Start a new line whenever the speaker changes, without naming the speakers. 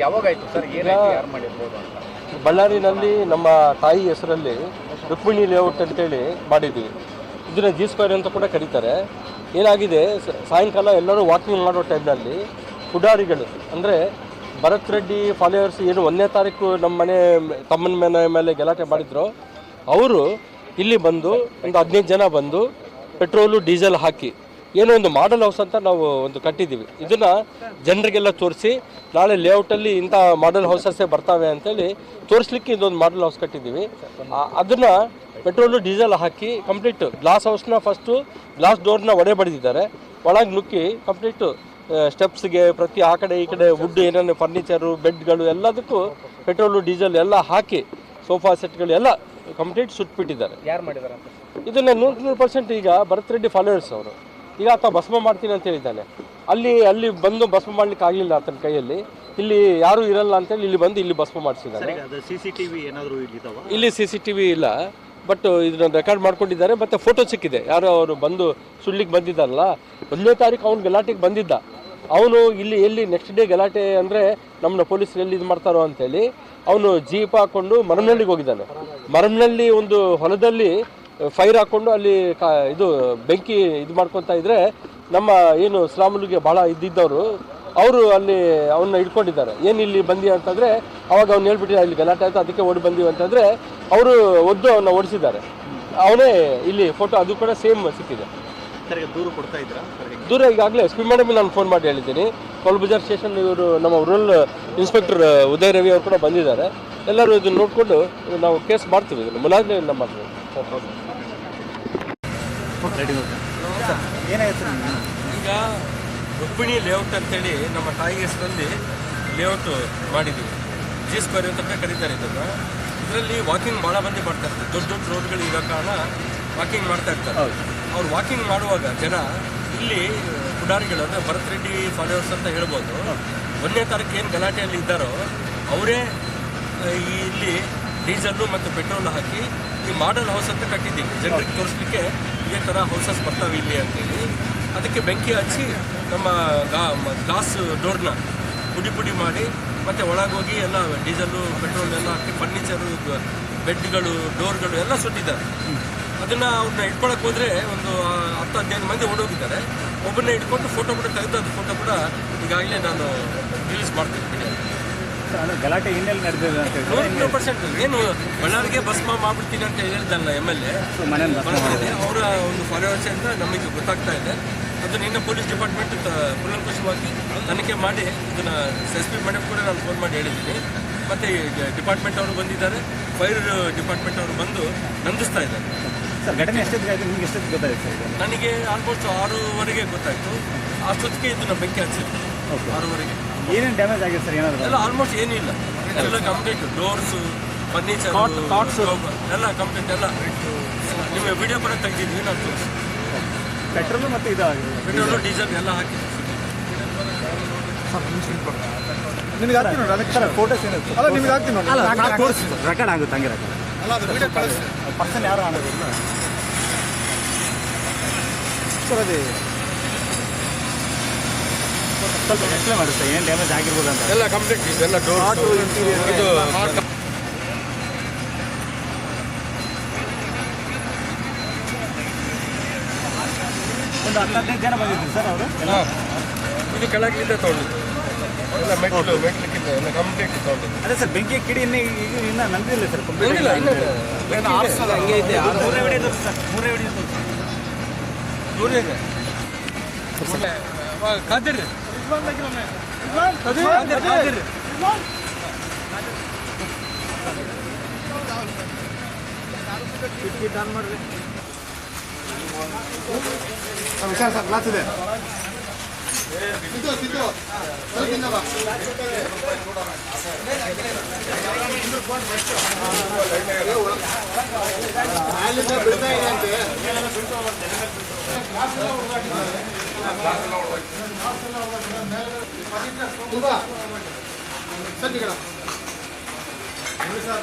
ಯಾವಾಗಾಯ್ತು sir? ಏನಾಯ್ತು, ಯಾರು ಮಾಡಿರ್ಬೋದು ಅಂತ?
ಬಳ್ಳಾರಿನಲ್ಲಿ ನಮ್ಮ ತಾಯಿ ಹೆಸರಲ್ಲಿ ರುಕ್ಮಿಣಿ ಲೇಔಟ್ ಅಂತೇಳಿ ಮಾಡಿದ್ದೀವಿ. ಇದನ್ನು ಜಿ ಸ್ಕ್ವೇರ್ ಅಂತ ಕೂಡ ಕರೀತಾರೆ. ಏನಾಗಿದೆ, ಸಾಯಂಕಾಲ ಎಲ್ಲರೂ ವಾಕಿಂಗ್ ಮಾಡೋ ಟೈಮ್ನಲ್ಲಿ ಪುಡಾರಿಗಳು ಅಂದರೆ ಭರತ್ ರೆಡ್ಡಿ ಫಾಲೋವರ್ಸ್ ಏನು 1ನೇ ತಾರೀಕು ನಮ್ಮ ಮನೆ ತಮ್ಮನ ಮನೆ ಮೇಲೆ ಗಲಾಟೆ ಮಾಡಿದ್ರು, ಅವರು ಇಲ್ಲಿ ಬಂದು ಒಂದು 15 ಜನ ಬಂದು ಪೆಟ್ರೋಲು ಡೀಸೆಲ್ ಹಾಕಿ ಏನೋ ಒಂದು ಮಾಡೆಲ್ ಹೌಸ್ ಅಂತ ನಾವು ಒಂದು ಕಟ್ಟಿದ್ದೀವಿ. ಇದನ್ನು ಜನರಿಗೆಲ್ಲ ತೋರಿಸಿ ನಾಳೆ ಲೇಔಟಲ್ಲಿ ಇಂಥ ಮಾಡೆಲ್ ಹೌಸಸ್ಸೇ ಬರ್ತಾವೆ ಅಂತೇಳಿ ತೋರಿಸ್ಲಿಕ್ಕೆ ಇದೊಂದು ಮಾಡೆಲ್ ಹೌಸ್ ಕಟ್ಟಿದ್ದೀವಿ. ಅದನ್ನು ಪೆಟ್ರೋಲು ಡೀಸೆಲ್ ಹಾಕಿ ಕಂಪ್ಲೀಟ್ ಗ್ಲಾಸ್ ಹೌಸ್ನ ಫಸ್ಟು ಗ್ಲಾಸ್ ಡೋರ್ನ ಒಡೆ ಬಡಿದಿದ್ದಾರೆ. ಒಳಗೆ ನುಕ್ಕಿ ಕಂಪ್ಲೀಟು ಸ್ಟೆಪ್ಸ್ಗೆ ಪ್ರತಿ ಆ ಕಡೆ ಈ ಕಡೆ ವುಡ್ ಏನೇನು ಫರ್ನಿಚರು ಬೆಡ್ಗಳು ಎಲ್ಲದಕ್ಕೂ ಪೆಟ್ರೋಲು ಡೀಸೆಲ್ ಎಲ್ಲ ಹಾಕಿ ಸೋಫಾ ಸೆಟ್ಗಳು ಎಲ್ಲ ಕಂಪ್ಲೀಟ್ ಸುಟ್ಬಿಟ್ಟಿದ್ದಾರೆ.
ಯಾರು ಮಾಡಿದ್ದಾರೆ ಅಂತ?
ಇದನ್ನು 100% ಈಗ ಭರತ್ ರೆಡ್ಡಿ ಫಾಲೋವರ್ಸ್ ಅವರು. ಈಗ ಆತ ಭಸ್ಮ ಮಾಡ್ತೀನಿ ಅಂತ ಹೇಳಿದ್ದಾನೆ. ಅಲ್ಲಿ ಬಂದು ಭಸ್ಮ ಮಾಡ್ಲಿಕ್ಕೆ ಆಗಲಿಲ್ಲ ಆತನ ಕೈಯಲ್ಲಿ. ಇಲ್ಲಿ ಯಾರೂ ಇರಲ್ಲ ಅಂತೇಳಿ ಇಲ್ಲಿ ಬಂದು ಇಲ್ಲಿ ಭಸ್ಮ ಮಾಡಿಸಿದ್ದಾನೆ. ಇಲ್ಲಿ CCTV ಇಲ್ಲ, ಬಟ್ ಇದನ್ನ ರೆಕಾರ್ಡ್ ಮಾಡ್ಕೊಂಡಿದ್ದಾರೆ. ಮತ್ತು ಫೋಟೋ ಸಿಕ್ಕಿದೆ, ಯಾರು ಅವರು ಬಂದು ಸುಳ್ಳಿಗೆ ಬಂದಿದ್ದಾರಲ್ಲ 1ನೇ ತಾರೀಕು ಅವ್ನು ಗಲಾಟೆಗೆ ಬಂದಿದ್ದ. ಅವನು ಇಲ್ಲಿ ಎಲ್ಲಿ ನೆಕ್ಸ್ಟ್ ಡೇ ಗಲಾಟೆ ಅಂದರೆ ನಮ್ಮನ್ನ ಪೊಲೀಸರು ಎಲ್ಲಿ ಇದು ಮಾಡ್ತಾರೋ ಅಂತೇಳಿ ಅವನು ಜೀಪ್ ಹಾಕ್ಕೊಂಡು ಮರಮನಹಳ್ಳಿಗೆ ಹೋಗಿದ್ದಾನೆ. ಮರಮನಹಳ್ಳಿ ಒಂದು ಹೊಲದಲ್ಲಿ ಫೈರ್ ಹಾಕ್ಕೊಂಡು ಅಲ್ಲಿ ಇದು ಬೆಂಕಿ ಇದು ಮಾಡ್ಕೊತಾ ಇದ್ರೆ ನಮ್ಮ ಏನು ಸ್ಲಾಮುಲಿಗೆ ಭಾಳ ಇದ್ದಿದ್ದವರು ಅವರು ಅಲ್ಲಿ ಅವನ್ನ ಹಿಡ್ಕೊಂಡಿದ್ದಾರೆ. ಏನು ಇಲ್ಲಿ ಬಂದಿ ಅಂತಂದರೆ ಅವಾಗ ಅವ್ನು ಹೇಳ್ಬಿಟ್ಟಿದ್ದಾರೆ ಇಲ್ಲಿ ಗಲಾಟೆ ಆಯಿತು ಅದಕ್ಕೆ ಓಡಿ ಬಂದೀವಿ ಅಂತಂದರೆ ಅವರು ಒದ್ದು ಅವನ್ನ ಓಡಿಸಿದ್ದಾರೆ. ಅವನೇ ಇಲ್ಲಿ ಫೋಟೋ ಅದು ಕೂಡ ಸೇಮ್ ಸಿಕ್ಕಿದೆ.
ದೂರು ಕೊಡ್ತಾ ಇದ್ದೀರಾ?
ದೂರ ಈಗಾಗಲೇ SP ಮೇಡಮ್ ನಾನು ಫೋನ್ ಮಾಡಿ ಹೇಳಿದ್ದೀನಿ. ಕೊಲ್ಬಜಾರ್ ಸ್ಟೇಷನ್ ಇವರು ನಮ್ಮ ರೂರಲ್ ಇನ್ಸ್ಪೆಕ್ಟರ್ ಉದಯ್ ರವಿ ಅವರು ಕೂಡ ಬಂದಿದ್ದಾರೆ. ಎಲ್ಲರೂ ಇದನ್ನು ನೋಡಿಕೊಂಡು ನಾವು ಕೇಸ್ ಮಾಡ್ತೀವಿ. ಇದನ್ನು ಮುಲಾಜೆ ಮಾಡ್ತೀವಿ. ಈಗ ರುಕ್ಮಿಣಿ ಲೇಔಟ್ ಅಂತೇಳಿ ನಮ್ಮ ತಾಯಿ ಹೆಸರಲ್ಲಿ ಲೇಔಟ್ ಮಾಡಿದ್ದೀವಿ. ಜಿ ಸ್ಕ್ವೇರ್ ಅಂತ ಕರೀತಾರೆ ಇದನ್ನು. ಇದರಲ್ಲಿ ವಾಕಿಂಗ್ ಭಾಳ ಮಂದಿ ಮಾಡ್ತಾ ಇರ್ತಾರೆ. ದೊಡ್ಡ ದೊಡ್ಡ ರೋಡ್ಗಳು ಇರೋ ಕಾರಣ ವಾಕಿಂಗ್ ಮಾಡ್ತಾ ಇರ್ತಾರೆ. ಅವ್ರು ವಾಕಿಂಗ್ ಮಾಡುವಾಗ ಜನ ಇಲ್ಲಿ ಪುಡಾರಿಗಳು ಅಂದರೆ ಭರತ್ ರೆಡ್ಡಿ ಫಾಲೋವರ್ಸ್ ಅಂತ ಹೇಳ್ಬೋದು, 1ನೇ ತಾರೀಕು ಏನು ಗಲಾಟೆಯಲ್ಲಿ ಇದ್ದಾರೋ ಅವರೇ ಇಲ್ಲಿ ಡೀಸೆಲ್ಲು ಮತ್ತು ಪೆಟ್ರೋಲ್ ಹಾಕಿ ಈ ಮಾಡೆಲ್ ಹೌಸ್ ಅಂತ ಕಟ್ಟಿದ್ದೀವಿ. ಜನರಿಗೆ ತೋರಿಸ್ಲಿಕ್ಕೆ ಇದೇ ಥರ ಹೌಸಸ್ ಬರ್ತಾವೆ ಇಲ್ಲಿ ಅಂತೇಳಿ ಅದಕ್ಕೆ ಬೆಂಕಿ ಹಚ್ಚಿ ನಮ್ಮ ಗ್ಲಾಸ್ ಡೋರ್ನ ಪುಡಿ ಮಾಡಿ ಮತ್ತು ಒಳಗೋಗಿ ಎಲ್ಲ ಡೀಸೆಲ್ಲು ಪೆಟ್ರೋಲ್ ಎಲ್ಲ ಹಾಕಿ ಫರ್ನಿಚರು ಬೆಡ್ಗಳು ಡೋರ್ಗಳು ಎಲ್ಲ ಸುಟ್ಟಿದ್ದಾರೆ. ಅದನ್ನು ಅವ್ರನ್ನ ಇಟ್ಕೊಳಕ್ಕೆ ಹೋದರೆ ಒಂದು 10-15 ಮಂದಿ ಓಡೋಗಿದ್ದಾರೆ. ಒಬ್ಬರನ್ನೇ ಇಟ್ಕೊಂಡು ಫೋಟೋ ಕೂಡ ತೆಗೆದು ಅದು ಫೋಟೋ ಕೂಡ ಈಗಾಗಲೇ ನಾನು ರಿಲೀಸ್ ಮಾಡ್ತೀನಿ.
ಗಲಾಟೆ ಇನ್ನೆಲ್ಲಿ ನಡೆದಿದೆ ಅಂತ
100% ಏನು ಬಳ್ಳಾರಿಗೆ ಭಸ್ಮ ಮಾಡ್ಬಿಡ್ತೀನಿ ಅಂತ ಹೇಳಿದ್ದಲ್ಲ MLA ಅವರ ಒಂದು ಫಾಲೋವರ್ಸ್ ಅಂತ ನಮಗೆ ಗೊತ್ತಾಗ್ತಾ ಇದೆ. ಅದನ್ನು ಇನ್ನು ಪೊಲೀಸ್ ಡಿಪಾರ್ಟ್ಮೆಂಟ್ ಕೂಲಂಕುಷವಾಗಿ ತನಿಖೆ ಮಾಡಿ ಇದನ್ನು SP ಮೇಡಮ್ ಕೂಡ ನಾನು ಫೋನ್ ಮಾಡಿ ಹೇಳಿದ್ದೀನಿ. ಮತ್ತು ಡಿಪಾರ್ಟ್ಮೆಂಟ್ ಅವರು ಬಂದಿದ್ದಾರೆ, ಫೈರ್ ಡಿಪಾರ್ಟ್ಮೆಂಟ್ ಅವರು ಬಂದು ನಂದಿಸ್ತಾ ಇದ್ದಾರೆ.
ಸರ್ ಘಟನೆ ಎಷ್ಟೊತ್ತಿಗೆ ನಿಮ್ಗೆ ಎಷ್ಟೊತ್ತಿಗೆ ಗೊತ್ತಾಯಿತು?
ನನಗೆ ಆಲ್ಮೋಸ್ಟ್ 6:15 ಗೊತ್ತಾಯಿತು. ಅಷ್ಟೊತ್ತಿಗೆ ಇದನ್ನು ಬೆಂಕಿ ಹಚ್ಚಿತ್ತು. 6:15.
ಏನೇನು ಡ್ಯಾಮೇಜ್ ಆಗಿದೆ ಸರ್? ಏನಾದರೂ
ಎಲ್ಲ ಆಲ್ಮೋಸ್ಟ್ ಏನೂ ಇಲ್ಲ, ಎಲ್ಲ ಕಂಪ್ಲೀಟ್ ಡೋರ್ಸು ಫರ್ನಿಚರ್ ಎಲ್ಲ ಕಂಪ್ಲೀಟ್ ಎಲ್ಲ ನಿಮ್ಮ ವಿಡಿಯೋ ಕೂಡ ತೆಗೆದಿದ್ವಿ ನಾನು ತೋರಿಸಿ.
ಪೆಟ್ರೋಲು ಮತ್ತು ಇದಾಗಿದೆ,
ಪೆಟ್ರೋಲು ಡೀಸೆಲ್ ಎಲ್ಲ ಹಾಕಿದ್ವಿ.
ನಿಮಗೆ ಹಾಕ್ತೀನಿ ನೋಡಿ, ಅದಕ್ಕೆ ಸರ್ ಫೋಟೋಸ್ ಏನಿತ್ತು ಅಲ್ಲ ನಿಮಗೆ ಹಾಕ್ತೀನಿ ನೋಡಿ. ಅಲ್ಲ ತೋರಿಸಿ ರೆಕಾರ್ಡ್ ಆಗುತ್ತೆ, ಹಂಗೆ ರೆಕಾರ್ಡ್ ಅಲ್ಲ, ಅದು ವಿಡಿಯೋ ಕಳಿಸಿ. ಪರ್ಸನ್ ಯಾರು ಆಗೋದಿಲ್ಲ ಸರ್. ಅದೇ ಸ್ವಲ್ಪ ಎಕ್ಸ್ಪ್ಲೇನ್ ಮಾಡುತ್ತೆ ಏನು ಡ್ಯಾಮೇಜ್ ಆಗಿರ್ಬೋದು ಅಂತ.
ಎಲ್ಲ ಕಂಪ್ಲೀಟ್ ಇದೆಲ್ಲ ಡೋರ್ ಇದು
ಒಂದು 10-15 ಜನ ಬಂದಿದ್ರು ಸರ್ ಅವರು.
ಇದು ಕೆಳಗಿಂದ ತೊಗೊಂಡಿದ್ದು ಎಲ್ಲ ಮೆಟ್ಲಿಕ್ಕಿಂತ ಎಲ್ಲ ಕಂಪ್ಲೀಟ್ ತೊಗೊಂಡಿದ್ದು.
ಅದೇ ಸರ್ ಬೆಂಕಿ ಕಿಡಿ ಇನ್ನೂ ನಂದಿಲ್ಲ ಸರ್, ಕಂಪ್ಲೀಟ್
ಇಲ್ಲ ಹಂಗೆ ಇದೆ.
ಮೂರೇ ವಿಡಿಯೋ ತೋರಿಸಿ ಸರ್, ಮೂರೇ ವಿಡಿಯೋ ತೋರಿಸಿ.
ದೂರ ಇದೆ ಕಾದಿರ್ರಿ
ಡನ್ ಮಾಡ್ರಿ. ವಿಶಾಲ್ ಸರ್ ಕ್ಲಾಸ್ ಇದೆ. ಸರ್